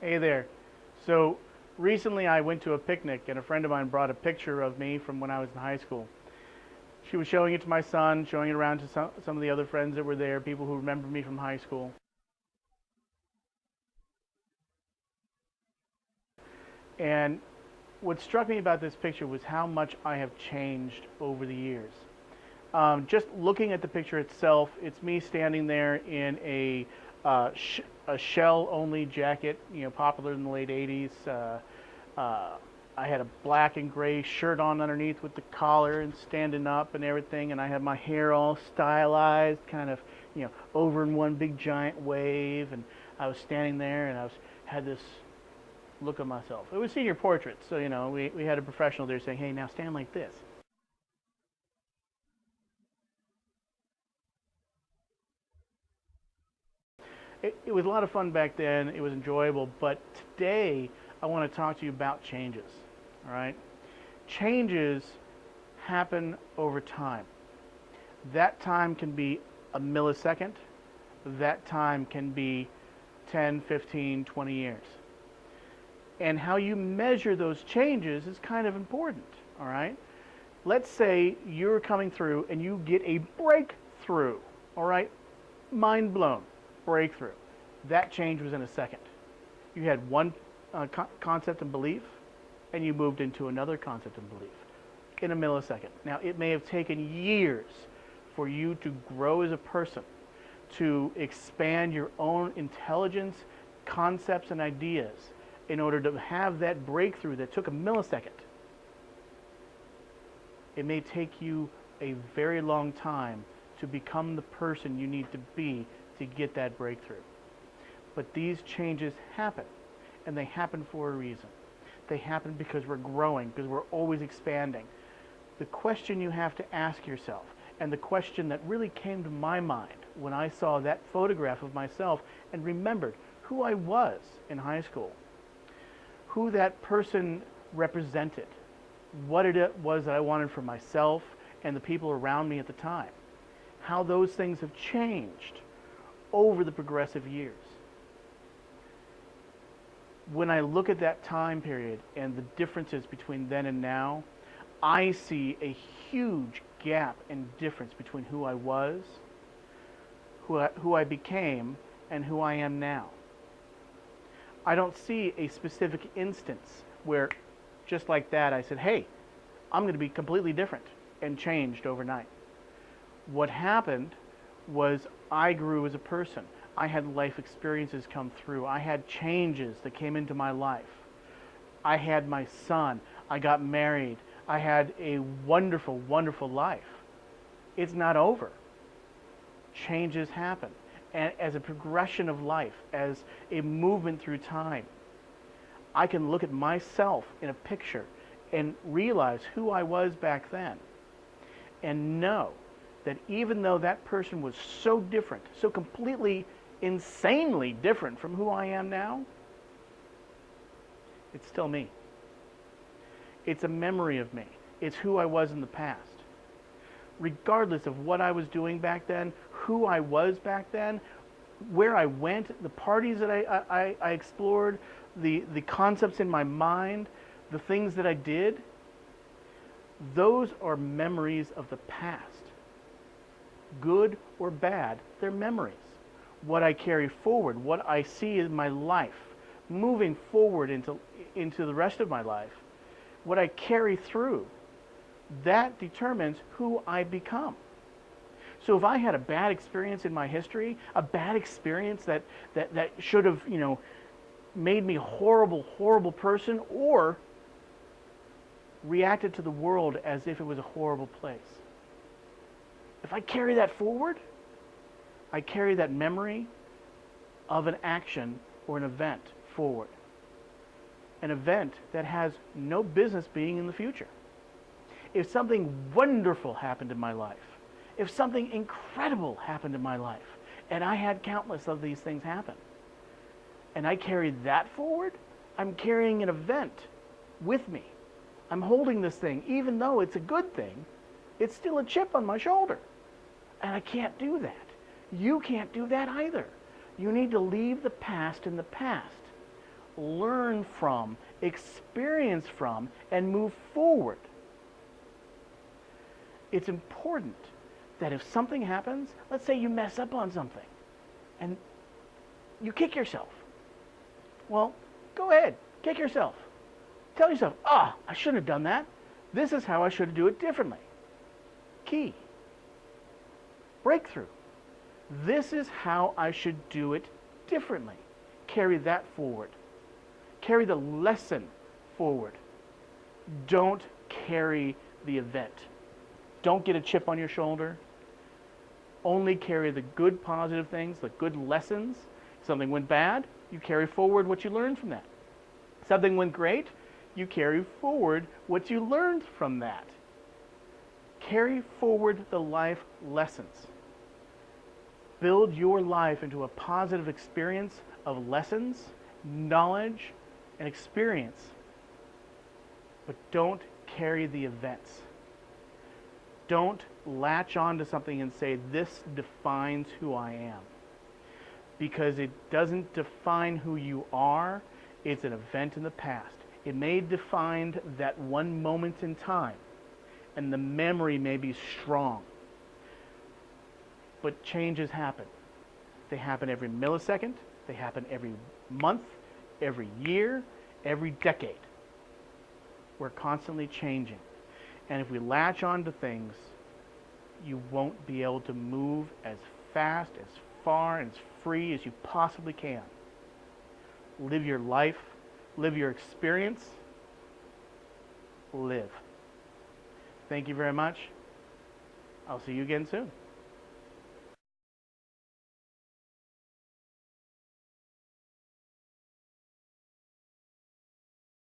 Hey there. So recently I went to a picnic and a friend of mine brought a picture of me from when I was in high school. She was showing it to my son, showing it around to some of the other friends that were there, people who remember me from high school. And what struck me about this picture was how much I have changed over the years. Just looking at the picture itself, it's me standing there in a shell-only jacket, popular in the late '80s. Uh, I had a black and gray shirt on underneath with the collar and standing up and everything, and I had my hair all stylized, kind of, over in one big giant wave, and I was standing there, and had this look of myself. It was senior portraits, so we had a professional there saying, "Hey, now stand like this." It was a lot of fun back then. It was enjoyable. But today, I want to talk to you about changes. All right? Changes happen over time. That time can be a millisecond. That time can be 10, 15, 20 years. And how you measure those changes is kind of important. All right? Let's say you're coming through and you get a breakthrough. All right? Mind blown. Breakthrough. That change was in a second. You had one concept and belief, and you moved into another concept and belief in a millisecond. Now, it may have taken years for you to grow as a person, to expand your own intelligence, concepts, and ideas in order to have that breakthrough that took a millisecond. It may take you a very long time to become the person you need to be to get that breakthrough. But these changes happen, and they happen for a reason. They happen because we're growing, because we're always expanding. The question you have to ask yourself, and the question that really came to my mind when I saw that photograph of myself and remembered who I was in high school, who that person represented, what it was that I wanted for myself and the people around me at the time, how those things have changed over the progressive years. When I look at that time period and the differences between then and now, I see a huge gap and difference between who I was, who I became, and who I am now. I don't see a specific instance where, just like that, I said, "Hey, I'm going to be completely different," and changed overnight. What happened was I grew as a person. I had life experiences come through. I had changes that came into my life. I had my son. I got married. I had a wonderful, wonderful life. It's not over. Changes happen. And as a progression of life, as a movement through time, I can look at myself in a picture and realize who I was back then and know that even though that person was so different, so completely, insanely different from who I am now, it's still me. It's a memory of me. It's who I was in the past. Regardless of what I was doing back then, who I was back then, where I went, the parties that I explored, the concepts in my mind, the things that I did, those are memories of the past. Good or bad, they're memories. What I carry forward, what I see in my life, moving forward into the rest of my life, what I carry through, that determines who I become. So if I had a bad experience in my history, a bad experience that should have, made me a horrible, horrible person, or reacted to the world as if it was a horrible place, if I carry that forward, I carry that memory of an action or an event forward. An event that has no business being in the future. If something wonderful happened in my life, if something incredible happened in my life, and I had countless of these things happen, and I carried that forward, I'm carrying an event with me. I'm holding this thing, even though it's a good thing, it's still a chip on my shoulder. And I can't do that. You can't do that either. You need to leave the past in the past. learn from, experience from, and move forward. It's important that if something happens, let's say you mess up on something and you kick yourself. Well, go ahead, kick yourself. Tell yourself, I shouldn't have done that. This is how I should do it differently. Key. Breakthrough. This is how I should do it differently. Carry that forward. Carry the lesson forward. Don't carry the event. Don't get a chip on your shoulder. Only carry the good positive things, the good lessons. If something went bad, you carry forward what you learned from that. Something went great, you carry forward what you learned from that. Carry forward the life lessons. Build your life into a positive experience of lessons, knowledge, and experience. But don't carry the events. Don't latch on to something and say, this defines who I am. Because it doesn't define who you are. It's an event in the past. It may define that one moment in time, and the memory may be strong. But changes happen. They happen every millisecond. They happen every month, every year, every decade. We're constantly changing. And if we latch on to things, you won't be able to move as fast, as far, and as free as you possibly can. Live your life, live your experience, live. Thank you very much. I'll see you again soon.